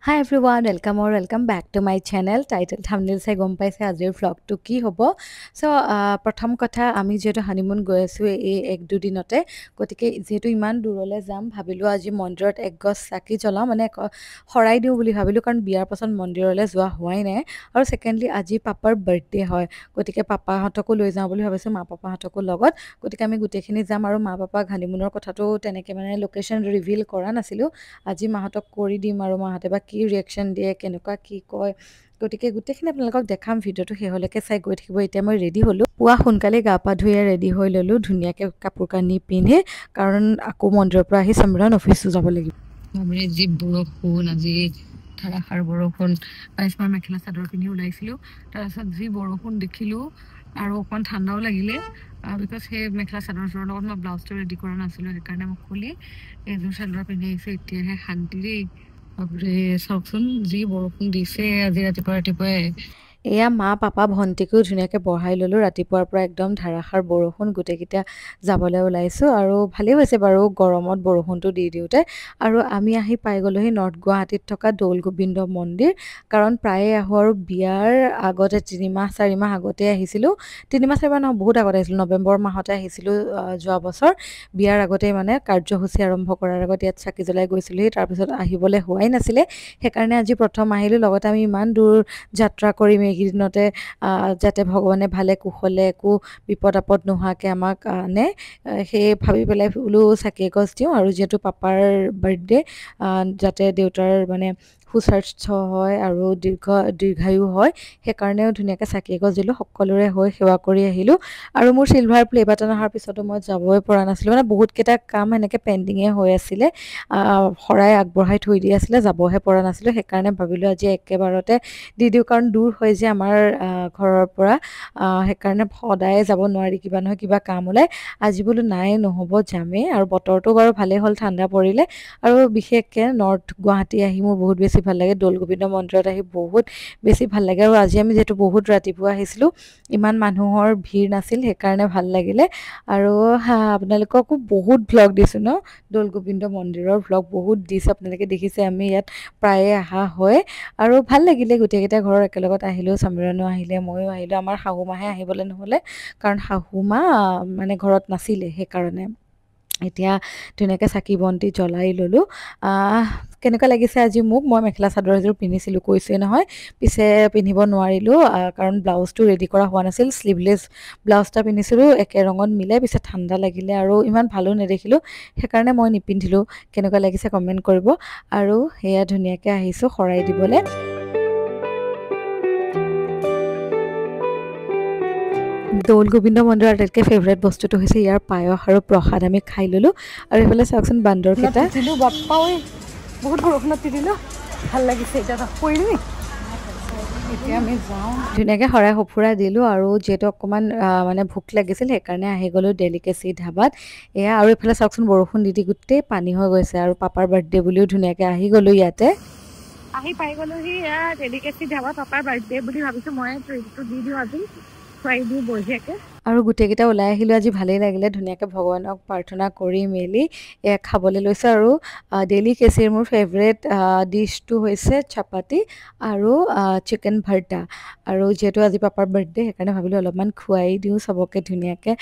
Hi everyone, welcome or welcome back to my channel. Title thumbnail se gom paise ajir vlog to ki hobo. So pratham kotha ami jeto honeymoon goi asu ei ek du dinote gotike jeto iman durole jam bhabilu aji mondirot ek gos saki jola mane horai diu boli bhabilu karon biar pason mondirole joa hoai nai aru secondly aji papar birthday hoy gotike papa hatoko loi jam boli bhabisu ma papa hatoko logot gotike ami gutekhini jam aru ma papa honeymooner kotha to teneke mane location reveal kora nasilu আজি মাহতক কৰি দিম আৰু মাহতে বা কি reaction দিয়ে কেনেকুৱা কি কয় গতিকে গোটেইখিনি আপোনালোকক দেখাম ভিডিঅ'টো শেহলৈকে চাই গৈ থাকিব এতিয়া মই ৰেডি হ'লো পুৱা সোনকালে গা পা ধুই ৰেডি হৈ ল'লো ধুনীয়াকৈ কাপোৰ কানি পিন্ধি কাৰণ আকৌ মন্দিৰৰ পৰা আহি সমৰণ অফিচো যাব লাগিব আমি যি বৰষুণ আজি ধাৰাসাৰ বৰষুণ আইচমাৰ মেখেলা চাদৰ পিন্ধি ওলাইছিলোঁ তাৰপিছত যি বৰষুণ দেখিলোঁ আৰু অকণ ঠাণ্ডাও লাগিলে বিকজ সেই মেখেলা চাদৰযোৰৰ লগত মই ব্লাউজটো ৰেডি কৰা নাছিলোঁ সেইকাৰণে মই খুলি এইযোৰ চাদৰ পিন্ধি আহিছোঁ এতিয়াহে শান্তি দেই বাপৰে চাওকচোন যি বৰষুণ দিছে আজি ৰাতিপুৱাই এয়া মা পাপা ভণ্টিকো ধুনীয়াকৈ বঢ়াই ল'লোঁ ৰাতিপুৱাৰ পৰা একদম ধাৰাসাৰ বৰষুণ গোটেইকেইটা যাবলৈ ওলাইছোঁ আৰু ভালেই হৈছে বাৰু গৰমত বৰষুণটো দি দিওঁতে আৰু আমি আহি পাই গ'লোহি নৰ্থ গুৱাহাটীত থকা দৌল গোবিন্দ মন্দিৰ কাৰণ প্ৰায়ে আহোঁ আৰু বিয়াৰ আগতে 3-4 মাহ আগতে আহিছিলোঁ 3-4 মাহ নহয় বহুত আগতে আহিছিলোঁ নৱেম্বৰ মাহতে আহিছিলোঁ যোৱা বছৰ বিয়াৰ আগতে মানে কাৰ্যসূচী আৰম্ভ কৰাৰ আগত ইয়াত চাকি জ্বলাই গৈছিলোহি তাৰপিছত আহিবলৈ হোৱাই নাছিলে সেইকাৰণে আজি প্ৰথম আহিলোঁ লগতে আমি ইমান দূৰ যাত্ৰা কৰিম এইকেইদিনতে যাতে ভগৱানে ভালে কুশলে একো বিপদ আপদ নোহোৱাকৈ আমাক আনে সেই ভাবি পেলাই বোলো চাকি এগছ দিওঁ আৰু যিহেতু পাপাৰ বাৰ্থডে যাতে দেউতাৰ মানে সুস্বাস্থ্য হয় আৰু দীৰ্ঘায়ু হয় সেইকাৰণেও ধুনীয়াকৈ চাকি এগছ দিলোঁ সকলোৰে হৈ সেৱা কৰি আহিলোঁ আৰু মোৰ চিলভাৰ প্লে বাটন অহাৰ পিছতো মই যাবই পৰা নাছিলোঁ মানে বহুতকেইটা কাম এনেকৈ পেণ্ডিঙে হৈ আছিলে শৰাই আগবঢ়াই থৈ দি আছিলে যাবহে পৰা নাছিলোঁ সেইকাৰণে ভাবিলোঁ আজি একেবাৰতে দি দিওঁ কাৰণ দূৰ হয় যে আমাৰ ঘৰৰ পৰা সেইকাৰণে সদায় যাব নোৱাৰি কিবা নহয় কিবা কাম ওলাই আজি বোলো নাই নহ'ব যামেই আৰু বতৰটো বাৰু ভালেই হ'ল ঠাণ্ডা পৰিলে আৰু বিশেষকৈ নৰ্থ গুৱাহাটী আহি মোৰ বহুত বেছি ভাল লাগে দৌল গোবিন্দ মন্দিৰত আহি বহুত বেছি ভাল লাগে আৰু আজি আমি যিহেতু বহুত ৰাতিপুৱা আহিছিলোঁ ইমান মানুহৰ ভিৰ নাছিল সেইকাৰণে ভাল লাগিলে আৰু আপোনালোককো বহুত ভ্লগ দিছোঁ ন দৌল গোবিন্দ মন্দিৰৰ ভ্লগ বহুত দিছোঁ আপোনালোকে দেখিছে আমি ইয়াত প্ৰায়ে অহা হয় আৰু ভাল লাগিলে গোটেইকেইটা ঘৰৰ একেলগত আহিলোঁ সমীৰণো আহিলে ময়ো আহিলোঁ আমাৰ শাহুমাহে আহিবলৈ নহ'লে কাৰণ শাহুমা মানে ঘৰত নাছিলে সেইকাৰণে এতিয়া ধুনীয়াকৈ চাকি বন্তি জ্বলাই ল'লোঁ কেনেকুৱা লাগিছে আজি মোক মই মেখেলা চাদৰ এযোৰ পিন্ধিছিলোঁ কৈছোৱে নহয় পিছে পিন্ধিব নোৱাৰিলোঁ কাৰণ ব্লাউজটো ৰেডি কৰা হোৱা নাছিল শ্লিভলেছ ব্লাউজ এটা পিন্ধিছিলোঁ একে ৰঙত মিলাই পিছে ঠাণ্ডা লাগিলে আৰু ইমান ভালো নেদেখিলোঁ সেইকাৰণে মই নিপিন্ধিলোঁ কেনেকুৱা লাগিছে কমেণ্ট কৰিব আৰু সেয়া ধুনীয়াকৈ আহিছোঁ শৰাই দিবলৈ দৌল গোবিন্দ মন্দিৰৰ আটাইতকৈ ফেভৰেট বস্তুটো হৈছে ইয়াৰ পায়স আৰু প্ৰসাদ আমি খাই ল'লোঁ আৰু এইফালে চাওকচোন বান্দৰকেইটা তিতিলোঁ বাপ্পা ঐ বহুত বৰষুণত তিতিলোঁ ভাল লাগিছে এতিয়া পৰিলি এতিয়া আমি যাওঁ ধুনীয়াকৈ শৰাই সঁফুৰা দিলোঁ আৰু যিহেতু অকণমান মানে ভোক লাগিছিল সেইকাৰণে আহি গ'লোঁ ডেলিকেচি ধাবাত এয়া আৰু এইফালে চাওকচোন বৰষুণ দি দি গোটেই পানী হৈ গৈছে আৰু পাপাৰ বাৰ্থডে বুলিও ধুনীয়াকৈ আহি গ'লোঁ ইয়াতে আহি পাই গ'লোহি এয়া ডেলিকেচি ধাবাত পাপাৰ বাৰ্থডে বুলি ভাবিছোঁ মই ট্ৰিপটো দি দিওঁ আজি খুৱাই দিওঁ বঢ়িয়াকৈ আৰু গোটেইকেইটা ওলাই আহিলোঁ আজি ভালেই লাগিলে ধুনীয়াকৈ ভগৱানক প্ৰাৰ্থনা কৰি মেলি খাবলৈ লৈছোঁ আৰু ডেলিকেচিৰ মোৰ ফেভৰেট ডিছটো হৈছে চাপাতি আৰু চিকেন ভৰ্তা আৰু যিহেতু আজি পাপাৰ বাৰ্থডে সেইকাৰণে ভাবিলোঁ অলপমান খুৱাই দিওঁ চবকে ধুনীয়াকৈ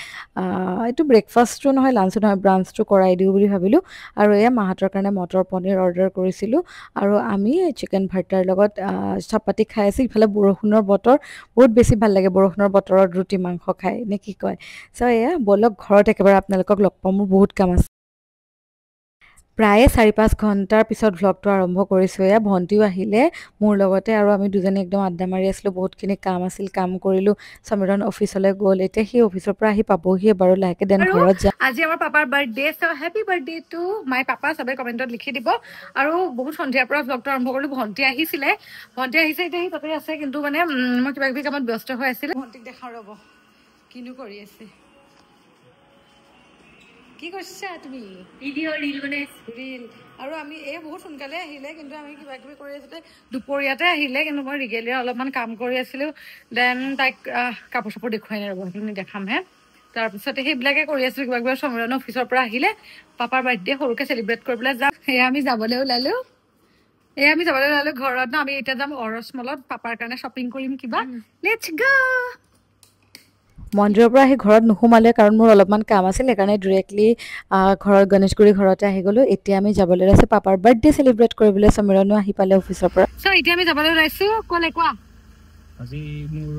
এইটো ব্ৰেকফাষ্টটো নহয় লাঞ্চো নহয় ব্ৰাঞ্চটো কৰাই দিওঁ বুলি ভাবিলোঁ আৰু এয়া মাহঁতৰ কাৰণে মটৰ পনীৰ অৰ্ডাৰ কৰিছিলোঁ আৰু আমি চিকেন ভৰ্তাৰ লগত চাপাতি খাই আছোঁ ইফালে বৰষুণৰ বতৰ বহুত বেছি ভাল লাগে বৰষুণৰ বতৰত ৰুটি মাংস খাই নে কি কয় চ' এয়া বলক ঘৰত একেবাৰে আপোনালোকক লগ পাম মোৰ বহুত কাম আছে প্ৰায়ে 4-5 ঘণ্টাৰ পিছত ভ্লগটো আৰম্ভ কৰিছোঁ এয়া ভণ্টিও আহিলে মোৰ লগতে আৰু আমি দুজনী একদম আড্ডা মাৰি আছিলোঁ বহুতখিনি কাম আছিল কাম কৰিলোঁ সমীৰণ অফিচলৈ গ'ল এতিয়া সেই অফিচৰ পৰা আহি পাবহিয়ে বাৰু লাহেকৈ দেন ঘৰত যাম আজি আমাৰ পাপাৰ birthday so' happy birthday to my papa চবে কমেণ্টত লিখি দিব আৰু বহুত সন্ধিয়াৰ পৰা ভ্লগটো আৰম্ভ কৰিলোঁ ভণ্টি আহিছে এতিয়া সি তাতে আছে কিন্তু মানে মই কিবা কিবি কামত ব্যস্ত হৈ আছিলোঁ ভণ্টিক দেখাওঁ ৰ'ব কিনো কৰি আছে কি কৰিছা তুমি ৰিল আৰু আমি এই বহুত সোনকালে আহিলে কিন্তু আমি কিবা কিবি কৰি আছিলে দুপৰীয়াতে আহিলে কিন্তু মই ৰিগেলিয়াৰ অলপমান কাম কৰি আছিলোঁ দেন তাইক কাপোৰ চাপোৰ দেখুৱাই নাই ৰ'ব সেইখিনি দেখামহে তাৰপিছতে সেইবিলাকে কৰি আছিলোঁ কিবা কিবা সমীৰণ অফিচৰ পৰা আহিলে পাপাৰ বাৰ্থডে সৰুকৈ চেলিব্ৰেট কৰিবলৈ যাম সেয়া আমি যাবলৈ ওলালোঁ এই আমি যাবলৈ ওলালো ঘৰত ন আমি এতিয়া যাম অৰস মলত পাপাৰ কাৰণে শ্বপিং কৰিম কিবা লেটছ গো মন্দিৰৰ পৰা আহি ঘৰত নোসোমালে কাৰণ মোৰ অলপমান কাম আছিল সেইকাৰণে ডিৰেক্টলি ঘৰত গণেশগুৰি ঘৰতে আহি গ'লো এতিয়া আমি যাবলৈ ওলাইছো পাপাৰ বাৰ্থডে চেলিব্ৰেট কৰিবলৈ সমীৰণো আহি পালে অফিচৰ পৰা চ' এতিয়া আমি যাবলৈ ওলাইছো ক'লে কোৱা আজি মোৰ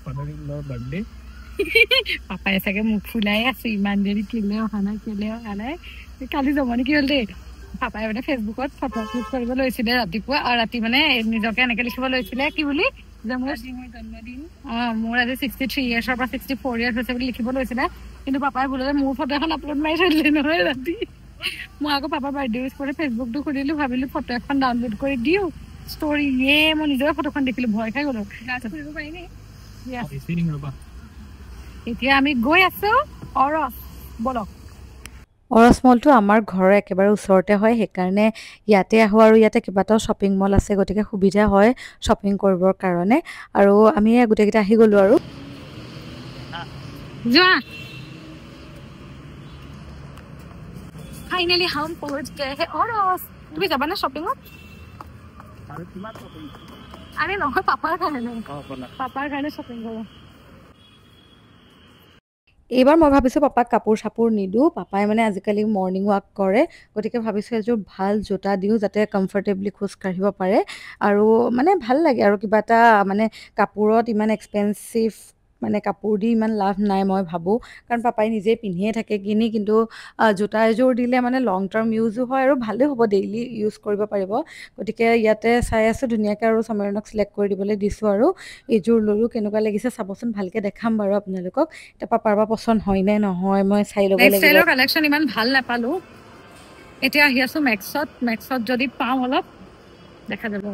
ফাদাৰ ইন লৰ বাৰ্থডে পাপাই চাগে মুখ ফুলাই আছে ইমান দেৰি কেলে অহা নাই কালি জমনি কি হ'ল দেই পাপাই মানে ফেচবুকত ফটো ক্লিক কৰিব লৈছিলে ৰাতিপুৱা আৰু ৰাতি মানে নিজকে এনেকে লিখিব লৈছিলে কি বুলি যে মোৰ জন্মদিন মোৰ আজি 63 ইয়াৰ্ছৰ পৰা 64 ইয়াৰ্ছ হৈছে বুলি লিখিব লৈছিলে কিন্তু পাপাই বোলে মোৰ ফটো এখন আপলোড মাৰি থৈ দিলে নহয় ৰাতি মই আকৌ পাপাৰ বাৰ্থডে উইচ কৰি ফেচবুকটো খুলিলো ভাবিলো ফটো এখন ডাউনলোড কৰি দিওঁ ষ্টৰি মই নিজৰ ফটোখন দেখিলো ভয় খাই গলো এতিয়া আমি গৈ আছো অৰস বলক অৰস মলটো আমাৰ ঘৰৰ একেবাৰে ওচৰতে হয় সেইকাৰণে ইয়াতে আহোঁ আৰু ইয়াতে কেইবাটাও শ্বপিং মল আছে গতিকে সুবিধা হয় শ্বপিং কৰিবৰ কাৰণে আৰু আমি গোটেইকেইটা আহি গ'লো আৰু যোৱা ফাইনেলি হাম পहुंच गए हैं অৰস তুমি যাবা না শ্বপিঙত আৰে নহয় পাপাৰ কাৰণে শ্বপিং কৰোঁ এইবাৰ মই ভাবিছোঁ পাপাক কাপোৰ চাপোৰ নিদিওঁ পাপাই মানে আজিকালি মৰ্ণিং ৱাক কৰে গতিকে ভাবিছোঁ এযোৰ ভাল জোতা দিওঁ যাতে কমফৰ্টেবলি খোজ কাঢ়িব পাৰে আৰু মানে ভাল লাগে আৰু কিবা এটা মানে কাপোৰত ইমান এক্সপেঞ্চিভ মানে কাপোৰ দি ইমান লাভ নাই মই ভাবোঁ কাৰণ পাপাই নিজে পিন্ধিয়ে থাকে কিন্তু জোতা এযোৰ দিলে মানে লং টাৰ্ম ইউজো হয় আৰু ভালেই হ'ব ডেইলি ইউজ কৰিব পাৰিব গতিকে ইয়াতে চাই আছোঁ ধুনীয়াকৈ আৰু সমীৰণক চিলেক্ট কৰি দিবলৈ দিছোঁ আৰু এইযোৰ ল'লোঁ কেনেকুৱা লাগিছে চাবচোন ভালকৈ দেখাম বাৰু আপোনালোকক এতিয়া পাপাৰ পৰা পচন্দ হয় নে নহয় মই চাই ল'ব লাগিব নেক্সট কালেকশ্যন ইমান ভাল নাপালোঁ এতিয়া আহি আছোঁ মেক্সত যদি পাওঁ অলপ দেখা যাব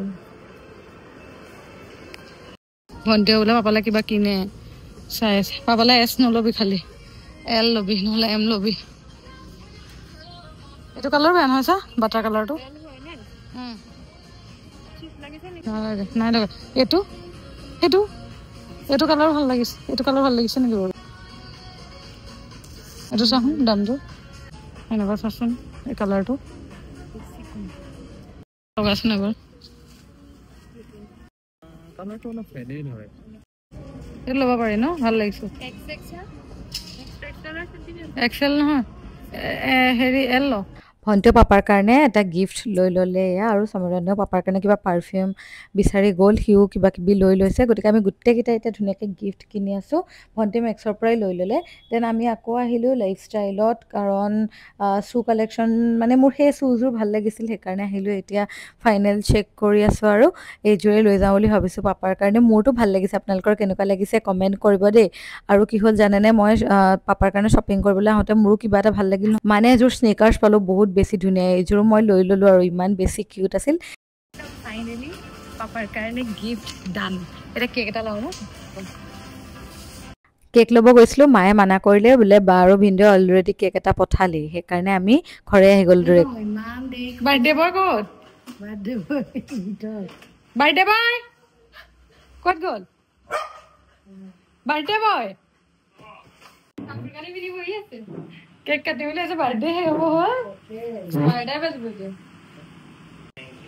ভণ্টিয়ে বোলে পাপালে কিবা কিনে চাই আছে পাপালে এছ নল'বি খালি এল ল'বি নহ'লে এম ল'বি এইটো কালাৰ বেয়া নহয় চা বাটাৰ কালাৰটো নাই লগা এইটো কালাৰ ভাল লাগিছে নেকি বাৰু এইটো চাচোন দামটো এনেকুৱা চাচোন এই কালাৰটো লগাচোন এবাৰ কালাৰটো অলপ ফেডেড হয় এইটো ল'ব পাৰি ন ভাল লাগিছে এক্সেল নহয় হেৰি এল ল ভণ্টিও পাপাৰ কাৰণে এটা গিফ্ট লৈ ল'লে এয়া আৰু সমীৰণেও পাপাৰ কাৰণে কিবা পাৰফিউম বিচাৰি গ'ল সিও কিবা কিবি লৈ লৈছে গতিকে আমি গোটেইকেইটা এতিয়া ধুনীয়াকৈ গিফ্ট কিনি আছোঁ ভণ্টি মেক্সৰ পৰাই লৈ ল'লে দেন আমি আকৌ আহিলোঁ লাইফষ্টাইলত কাৰণ শ্বু কালেকশ্যন মানে মোৰ সেই শ্বুযোৰ ভাল লাগিছিল সেইকাৰণে আহিলোঁ এতিয়া ফাইনেল চেক কৰি আছোঁ আৰু এইযোৰে লৈ যাওঁ বুলি ভাবিছোঁ পাপাৰ কাৰণে মোৰতো ভাল লাগিছে আপোনালোকৰ কেনেকুৱা লাগিছে কমেণ্ট কৰিব দেই আৰু কি হ'ল জানেনে মই পাপাৰ কাৰণে শ্বপিং কৰিবলৈ আহোঁতে মোৰো কিবা এটা ভাল লাগিল মানে এযোৰ স্নিকাৰ্ছ পালোঁ বহুত বেছি ধুনীয়া এইযোৰ মই লৈ ল'লোঁ আৰু ইমান বেছি কিউট আছিল ফাইনেলি পাপাৰ কাৰণে গিফ্ট ডান এতিয়া কেক এটা লওঁ ন কেক ল'ব গৈছিলোঁ মায়ে মানা কৰিলে বোলে বা আৰু ভিনদেউ অলৰেডি কেক এটা পঠালি সেইকাৰণে আমি ঘৰে আহি গ'লো ডাইৰেক্ট বাৰ্থডে বয় ক'ত বাৰ্থডে বয় ক'ত গ'ল বাৰ্থডে বয় কেক কাটিবলৈ আছে বাৰ্থডে হে হ'ব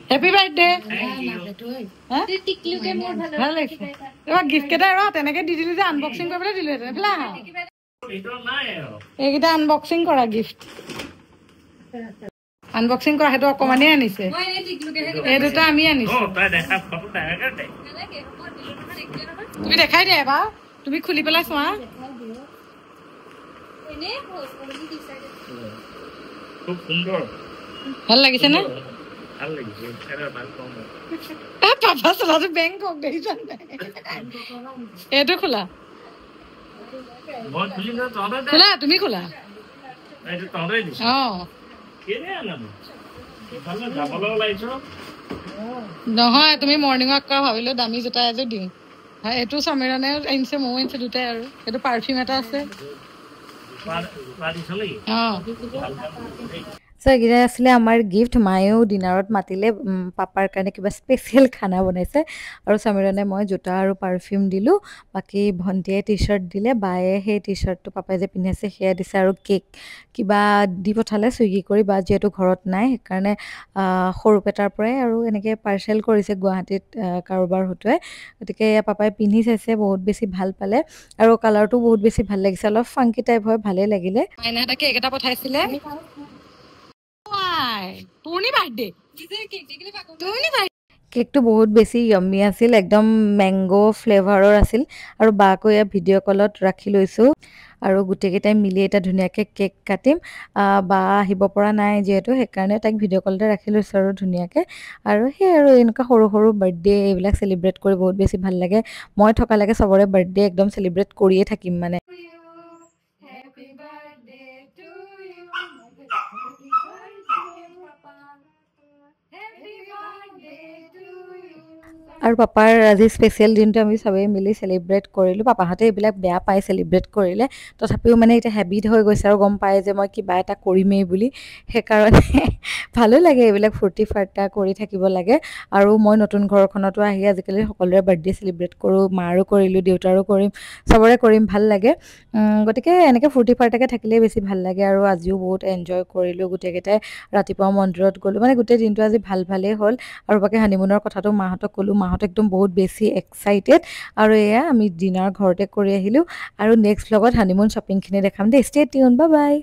হেপী বাৰ্থডে ভাল লাগিছে এবাৰ গিফ্ট কেইটা ৰ তেনেকে দি দিলো যে আনবক্সিং কৰিবলৈ দিলো এইকেইটা আনবক্সিং কৰা গিফ্ট আনবক্সিং কৰা সেইটো অকমানেই আনিছে এই দুটা আমি আনিছো তুমি দেখাই দিয়া এবাৰ তুমি খুলি পেলাই চোৱা ভাল লাগিছে নে পাপা চলাটো বেংকক দেখিছা এইটো খোলা তুমি খোলা নহয় তুমি মৰ্ণিং ৱাক কৰা ভাবিলো দামী জোতা এযোৰ দিওঁ এইটো সমীৰণে আনিছে ময়ো আনিছে দুটাই আৰু এইটো পাৰফিউম এটা আছে সো এইকেইটা আছিলে আমাৰ গিফ্ট। মায়েও ডিনাৰত মাতিলে, পাপাৰ কাৰণে কিবা স্পেচিয়েল খানা বনাইছে। আৰু সমীৰণে মই জোতা আৰু পাৰফিউম দিলোঁ। বাকী ভণ্টিয়ে টি চাৰ্ট দিলে, বায়ে সেই টি চাৰ্টটো পাপাই যে পিন্ধাইছে সেয়া দিছে, আৰু কেক কিবা দি পঠালে চুইগি কৰি, বা যিহেতু ঘৰত নাই সেইকাৰণে সৰুপেটাৰ পৰাই আৰু এনেকৈ পাৰ্চেল কৰিছে গুৱাহাটীত কাৰোবাৰ হতুৱাই। গতিকে এয়া পাপাই পিন্ধি চাইছে, বহুত বেছি ভাল পালে, আৰু কালাৰটো বহুত বেছি ভাল লাগিছে, অলপ ফাংকি টাইপ হয়, ভালেই লাগিলে। মাইনা এটা কেক এটা পঠাইছিলে। কেকটো বহুত বেছি য়ম্মি আছিল, একদম মেংগো ফ্লেভাৰৰ আছিল। আৰু বাকো এয়া ভিডিঅ' কলত ৰাখি লৈছোঁ, আৰু গোটেইকেইটাই মিলি এটা ধুনীয়াকৈ কেক কাটিম। বা আহিব পৰা নাই যিহেতু, সেইকাৰণে তাইক ভিডিঅ' কলতে ৰাখি লৈছোঁ আৰু ধুনীয়াকৈ। আৰু সেই আৰু এনেকুৱা সৰু সৰু বাৰ্থডে এইবিলাক চেলিব্ৰেট কৰি বহুত বেছি ভাল লাগে। মই থকালৈকে চবৰে বাৰ্থডে একদম চেলিব্ৰেট কৰিয়ে থাকিম মানে। Happy birthday to you. Happy birthday, Papa. Happy birthday to you. আৰু পাপাৰ আজি স্পেচিয়েল দিনটো আমি চবেই মিলি চেলিব্ৰেট কৰিলোঁ। পাপাহঁতে এইবিলাক বেয়া পায় চেলিব্ৰেট কৰিলে, তথাপিও মানে এতিয়া হেবিট হৈ গৈছে আৰু গম পায় যে মই কিবা এটা কৰিমেই বুলি, সেইকাৰণে ভালো লাগে এইবিলাক ফূৰ্তি ফাৰ্তা কৰি থাকিব লাগে। আৰু মই নতুন ঘৰখনতো আহি আজিকালি সকলোৰে বাৰ্থডে চেলিব্ৰেট কৰোঁ, মাৰো কৰিলোঁ, দেউতাৰো কৰিম, চবৰে কৰিম, ভাল লাগে। গতিকে এনেকৈ ফূৰ্তি ফাৰ্তাকৈ থাকিলেই বেছি ভাল লাগে। আৰু আজিও বহুত এনজয় কৰিলোঁ গোটেইকেইটাই। ৰাতিপুৱা মন্দিৰত গ'লোঁ, মানে গোটেই দিনটো আজি ভালেই হ'ল। আৰু বাকী হানিমুনৰ কথাটো মাহঁতক ক'লোঁ, মাহঁত একদম বহুত বেছি এক্সাইটেড। আৰু এয়া আমি ডিনাৰ ঘৰতে কৰি আহিলোঁ। আৰু নেক্সট লগত হানিমুন শ্বপিংখিনি দেখাম দেই। Stay tune, bye bye.